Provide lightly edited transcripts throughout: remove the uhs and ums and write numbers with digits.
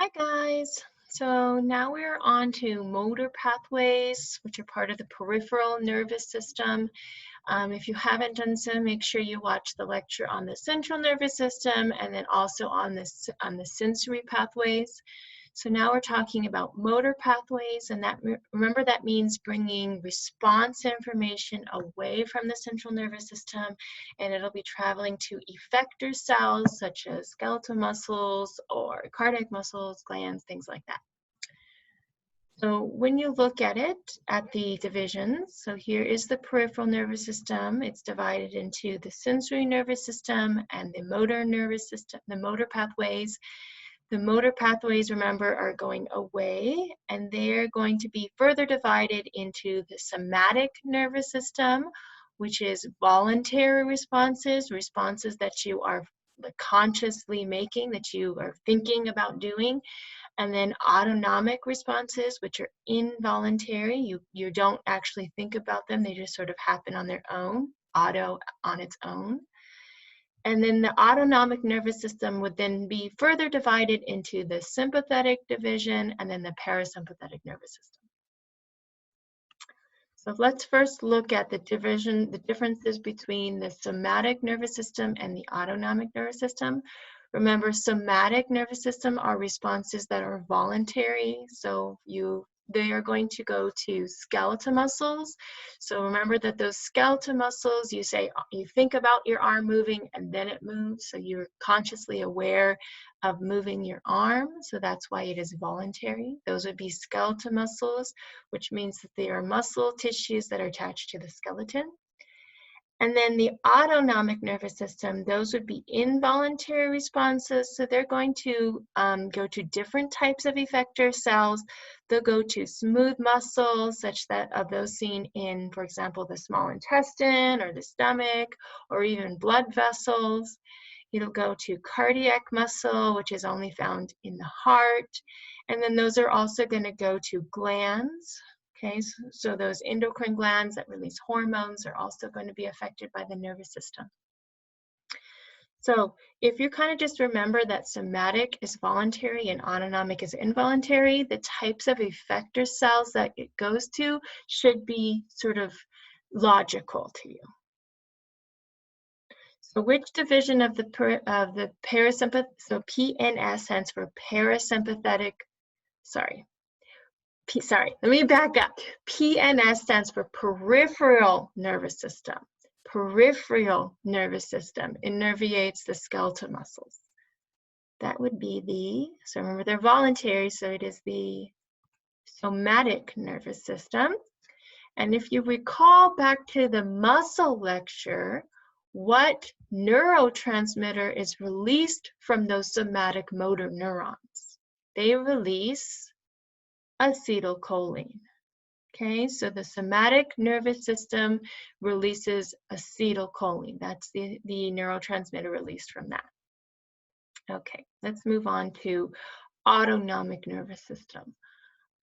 Hi guys. So now we're on to motor pathways, which are part of the peripheral nervous system. If you haven't done so, make sure you watch the lecture on the central nervous system and then also on the sensory pathways. So now we're talking about motor pathways, and remember that means bringing response information away from the central nervous system, and it'll be traveling to effector cells such as skeletal muscles or cardiac muscles, glands, things like that. So when you look at it, at the divisions, so here is the peripheral nervous system. It's divided into the sensory nervous system and the motor nervous system, the motor pathways. The motor pathways, remember, are going away, and they're going to be further divided into the somatic nervous system, which is voluntary responses that you are consciously making, that you are thinking about doing, and then autonomic responses, which are involuntary. You don't actually think about them, they just sort of happen on their own, auto on its own. And then the autonomic nervous system would then be further divided into the sympathetic division and then the parasympathetic nervous system. So let's first look at the differences between the somatic nervous system and the autonomic nervous system. Remember, somatic nervous system are responses that are voluntary. So they are going to go to skeletal muscles. So remember that those skeletal muscles, you think about your arm moving and then it moves. So you're consciously aware of moving your arm. So that's why it is voluntary. Those would be skeletal muscles, which means that they are muscle tissues that are attached to the skeleton. And then the autonomic nervous system, those would be involuntary responses. So they're going to go to different types of effector cells. They'll go to smooth muscles, such that of those seen in, for example, the small intestine or the stomach, or even blood vessels. It'll go to cardiac muscle, which is only found in the heart. And then those are also going to go to glands. Okay, so those endocrine glands that release hormones are also going to be affected by the nervous system. So if you kind of just remember that somatic is voluntary and autonomic is involuntary, the types of effector cells that it goes to should be sort of logical to you. So which division of the parasympathetic, so PNS stands for parasympathetic, let me back up. PNS stands for peripheral nervous system. Peripheral nervous system innervates the skeletal muscles. That would be so remember they're voluntary, so it is the somatic nervous system. And if you recall back to the muscle lecture, what neurotransmitter is released from those somatic motor neurons? They release acetylcholine. Okay, so the somatic nervous system releases acetylcholine. That's the neurotransmitter released from that. Okay, let's move on to autonomic nervous system.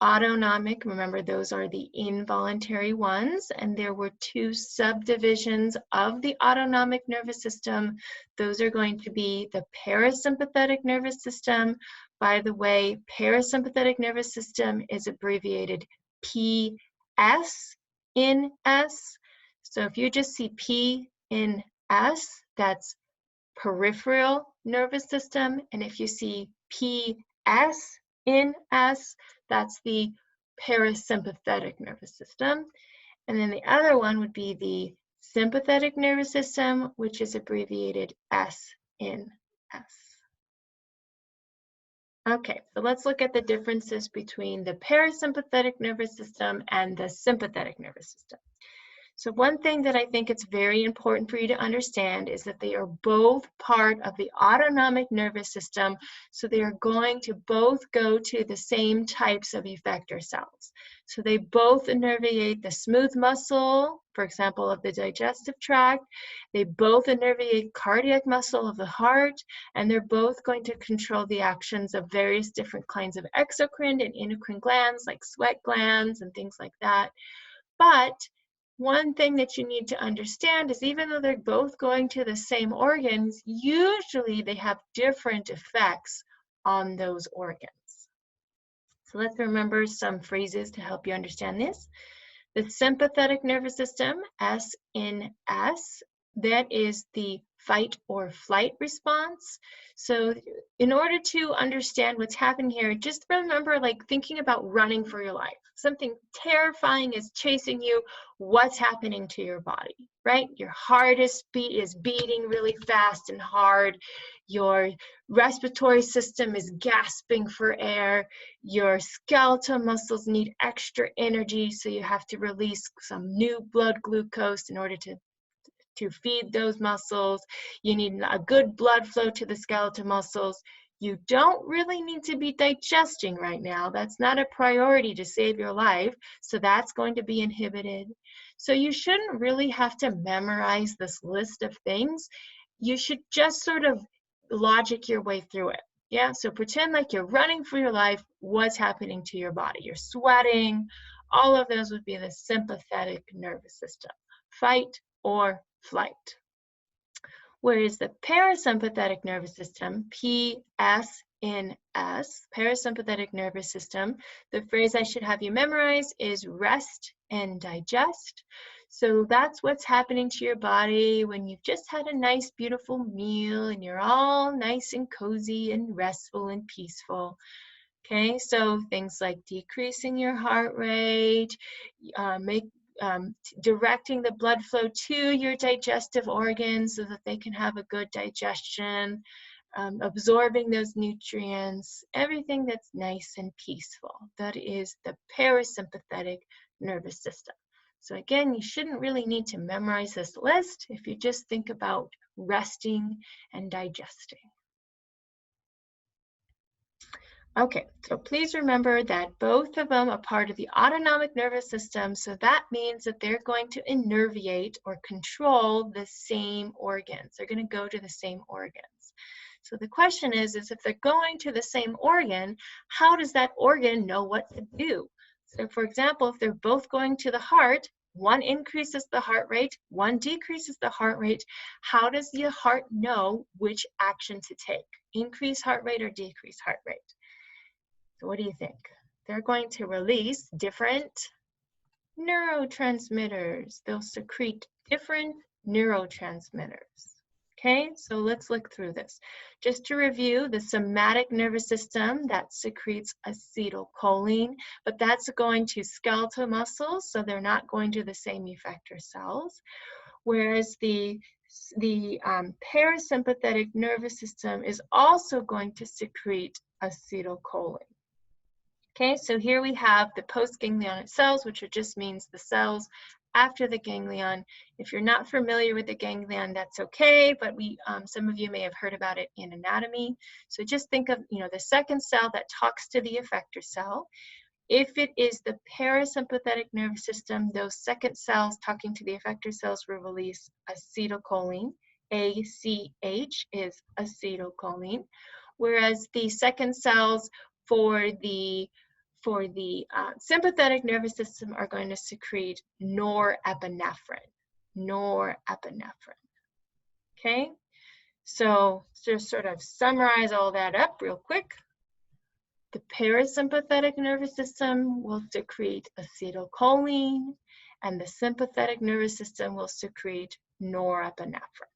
Autonomic, remember, those are the involuntary ones, and there were two subdivisions of the autonomic nervous system. Those are going to be the parasympathetic nervous system. By the way, parasympathetic nervous system is abbreviated PS in S. So if you just see P in S, that's peripheral nervous system, and if you see PS in S, that's the parasympathetic nervous system. And then the other one would be the sympathetic nervous system, which is abbreviated S in S. Okay, so let's look at the differences between the parasympathetic nervous system and the sympathetic nervous system. So one thing that I think it's very important for you to understand is that they are both part of the autonomic nervous system, so they are going to both go to the same types of effector cells. So they both innervate the smooth muscle, for example, of the digestive tract. They both innervate cardiac muscle of the heart, and they're both going to control the actions of various different kinds of exocrine and endocrine glands, like sweat glands and things like that. But one thing that you need to understand is even though they're both going to the same organs, usually they have different effects on those organs. So let's remember some phrases to help you understand this. The sympathetic nervous system, S in S, that is the fight or flight response. So in order to understand what's happening here, just remember like thinking about running for your life. Something terrifying is chasing you. What's happening to your body, right? Your heart is beating really fast and hard. Your respiratory system is gasping for air. Your skeletal muscles need extra energy, so you have to release some new blood glucose in order to feed those muscles. You need a good blood flow to the skeletal muscles. You don't really need to be digesting right now. That's not a priority to save your life, so that's going to be inhibited. So you shouldn't really have to memorize this list of things. You should just sort of logic your way through it. Yeah, so pretend like you're running for your life. What's happening to your body? You're sweating. All of those would be the sympathetic nervous system, fight or flight. Whereas the parasympathetic nervous system, PS in S, parasympathetic nervous system, the phrase I should have you memorize is rest and digest. So that's what's happening to your body when you've just had a nice, beautiful meal and you're all nice and cozy and restful and peaceful. Okay, so things like decreasing your heart rate, directing the blood flow to your digestive organs so that they can have a good digestion, absorbing those nutrients, everything that's nice and peaceful. That is the parasympathetic nervous system. So again, you shouldn't really need to memorize this list if you just think about resting and digesting. Okay, so please remember that both of them are part of the autonomic nervous system, so that means that they're going to innervate or control the same organs. They're going to go to the same organs. So the question is if they're going to the same organ, how does that organ know what to do? So for example, if they're both going to the heart, one increases the heart rate, one decreases the heart rate, how does the heart know which action to take? Increase heart rate or decrease heart rate? So what do you think? They're going to release different neurotransmitters. They'll secrete different neurotransmitters. Okay, so let's look through this. Just to review, the somatic nervous system, that secretes acetylcholine, but that's going to skeletal muscles, so they're not going to the same effector cells. Whereas the parasympathetic nervous system is also going to secrete acetylcholine. Okay, so here we have the postganglionic cells, which just means the cells after the ganglion. If you're not familiar with the ganglion, that's okay, but some of you may have heard about it in anatomy. So just think of, the second cell that talks to the effector cell. If it is the parasympathetic nervous system, those second cells talking to the effector cells will release acetylcholine. ACH is acetylcholine, whereas the second cells for the sympathetic nervous system are going to secrete norepinephrine. Okay, so just sort of summarize all that up real quick. The parasympathetic nervous system will secrete acetylcholine, and the sympathetic nervous system will secrete norepinephrine.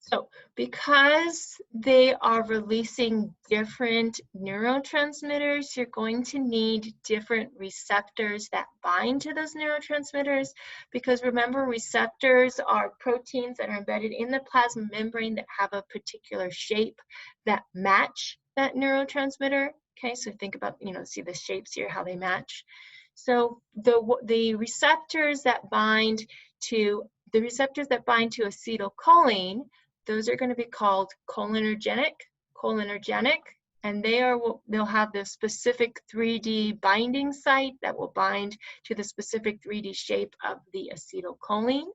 So because they are releasing different neurotransmitters, you're going to need different receptors that bind to those neurotransmitters, because remember, receptors are proteins that are embedded in the plasma membrane that have a particular shape that match that neurotransmitter. Okay, so think about, see the shapes here, how they match. So the receptors that bind to acetylcholine, those are going to be called cholinergic, and they'll have the specific 3D binding site that will bind to the specific 3D shape of the acetylcholine.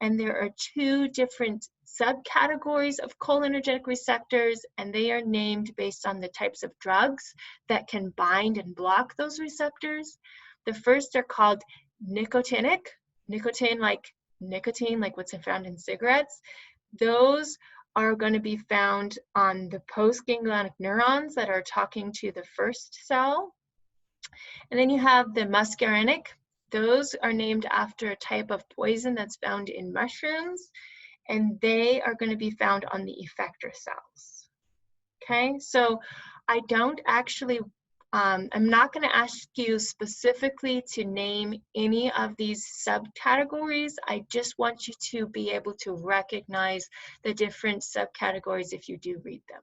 And there are two different subcategories of cholinergic receptors, and they are named based on the types of drugs that can bind and block those receptors. The first are called nicotinic, nicotine like what's found in cigarettes. Those are going to be found on the postganglionic neurons that are talking to the first cell. And then you have the muscarinic. Those are named after a type of poison that's found in mushrooms, and they are going to be found on the effector cells. Okay, so I don't actually, I'm not going to ask you specifically to name any of these subcategories. I just want you to be able to recognize the different subcategories if you do read them.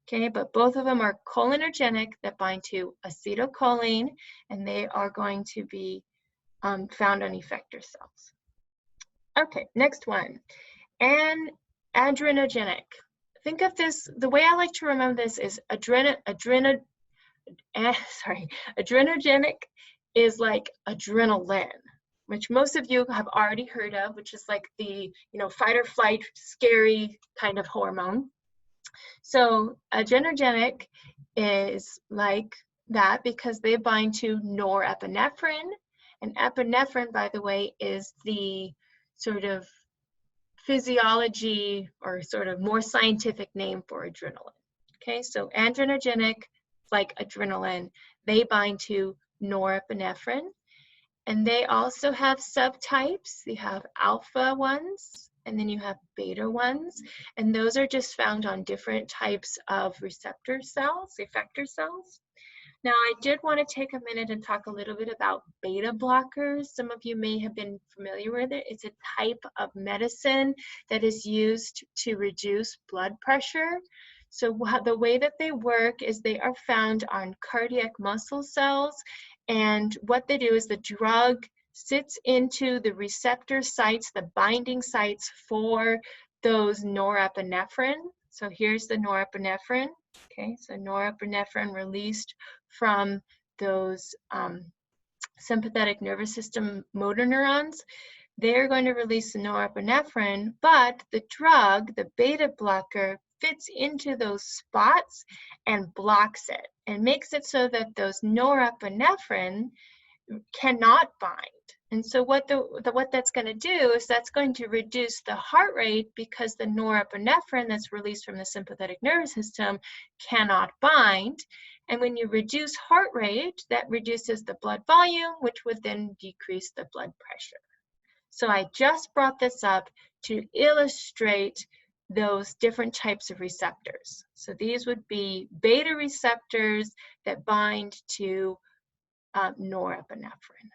Okay, but both of them are cholinergic that bind to acetylcholine, and they are going to be found on effector cells. Okay, next one, and adrenogenic. Think of this, the way I like to remember this is adrenogenic is like adrenaline, which most of you have already heard of, which is like the, fight or flight, scary kind of hormone. So adrenogenic is like that because they bind to norepinephrine, and epinephrine, by the way, is the sort of physiology or sort of more scientific name for adrenaline. Okay, so adrenogenic, like adrenaline, they bind to norepinephrine, and they also have subtypes. You have alpha ones, and then you have beta ones, and those are just found on different types of receptor cells, effector cells. Now, I did want to take a minute and talk a little bit about beta blockers. Some of you may have been familiar with it. It's a type of medicine that is used to reduce blood pressure. So the way that they work is they are found on cardiac muscle cells, and what they do is the drug sits into the receptor sites, the binding sites for those norepinephrine. So here's the norepinephrine. Okay, so norepinephrine released from those sympathetic nervous system motor neurons. They're going to release the norepinephrine, but the drug, the beta blocker, fits into those spots and blocks it and makes it so that those norepinephrine cannot bind. And so what that's going to do is that's going to reduce the heart rate because the norepinephrine that's released from the sympathetic nervous system cannot bind. And when you reduce heart rate, that reduces the blood volume, which would then decrease the blood pressure. So I just brought this up to illustrate those different types of receptors. So these would be beta receptors that bind to norepinephrine.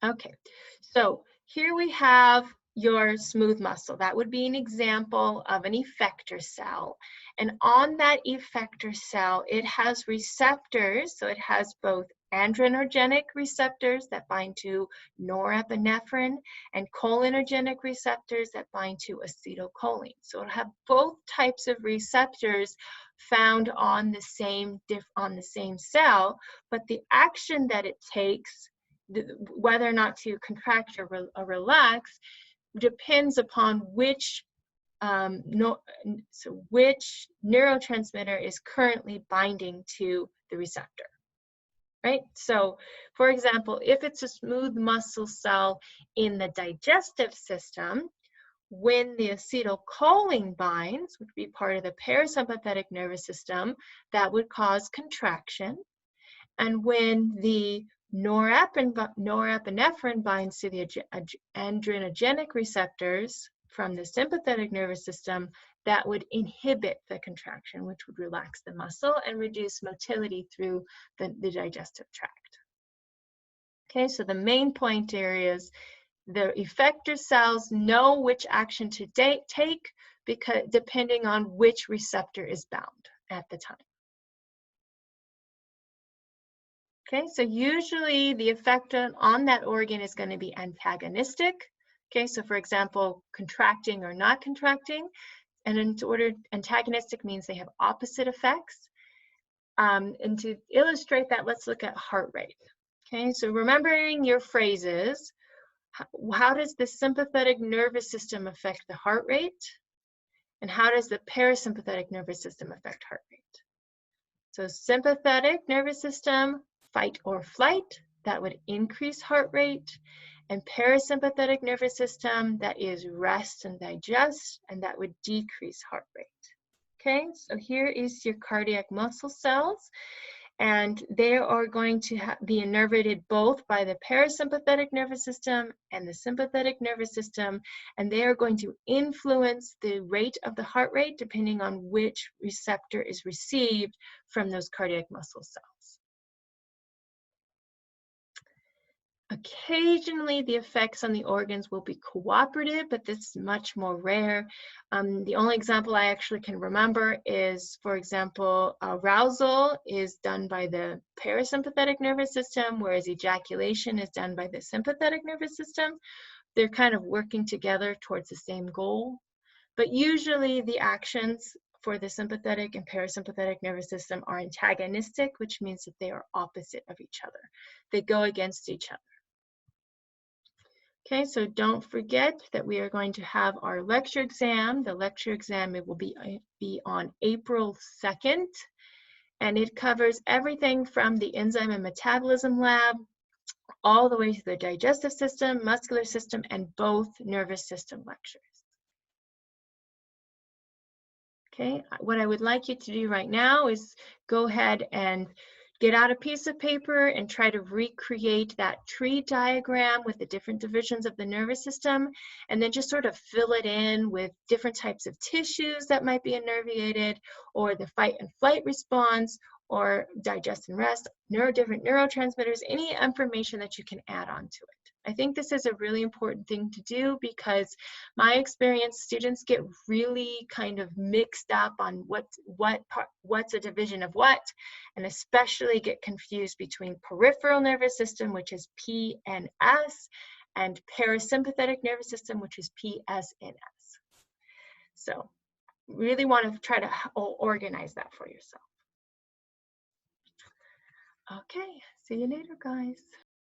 Okay, so here we have your smooth muscle. That would be an example of an effector cell. And on that effector cell, it has receptors. So it has both adrenergic receptors that bind to norepinephrine and cholinergic receptors that bind to acetylcholine. So it'll have both types of receptors found on the same cell, but the action that it takes, whether or not to contract or relax, depends upon which which neurotransmitter is currently binding to the receptor, right? So, for example, if it's a smooth muscle cell in the digestive system, when the acetylcholine binds, which would be part of the parasympathetic nervous system, that would cause contraction. And when the norepinephrine binds to the adrenergic receptors from the sympathetic nervous system, that would inhibit the contraction, which would relax the muscle and reduce motility through the digestive tract. Okay, so the main point here is the effector cells know which action to take because depending on which receptor is bound at the time. Okay, so usually the effect on that organ is going to be antagonistic. Okay, so for example, contracting or not contracting. And in order, antagonistic means they have opposite effects. And to illustrate that, let's look at heart rate. Okay, so remembering your phrases, how does the sympathetic nervous system affect the heart rate? And how does the parasympathetic nervous system affect heart rate? So sympathetic nervous system, fight or flight, that would increase heart rate. and parasympathetic nervous system, that is rest and digest, and that would decrease heart rate. Okay, so here is your cardiac muscle cells, and they are going to be innervated both by the parasympathetic nervous system and the sympathetic nervous system, and they are going to influence the rate of the heart rate depending on which receptor is received from those cardiac muscle cells. Occasionally, the effects on the organs will be cooperative, but this is much more rare. The only example I actually can remember is, for example, arousal is done by the parasympathetic nervous system, whereas ejaculation is done by the sympathetic nervous system. They're kind of working together towards the same goal. But usually the actions for the sympathetic and parasympathetic nervous system are antagonistic, which means that they are opposite of each other. They go against each other. Okay, so don't forget that we are going to have our lecture exam. The lecture exam, it will be on April 2nd, and it covers everything from the enzyme and metabolism lab all the way to the digestive system, muscular system, and both nervous system lectures. Okay, what I would like you to do right now is go ahead and get out a piece of paper and try to recreate that tree diagram with the different divisions of the nervous system, and then just sort of fill it in with different types of tissues that might be innervated, or the fight and flight response, or digest and rest, different neurotransmitters, any information that you can add on to it. I think this is a really important thing to do because my experience, students get really kind of mixed up on what's a division of what, and especially get confused between peripheral nervous system, which is PNS, and parasympathetic nervous system, which is PSNS. So really want to try to organize that for yourself. Okay, see you later, guys.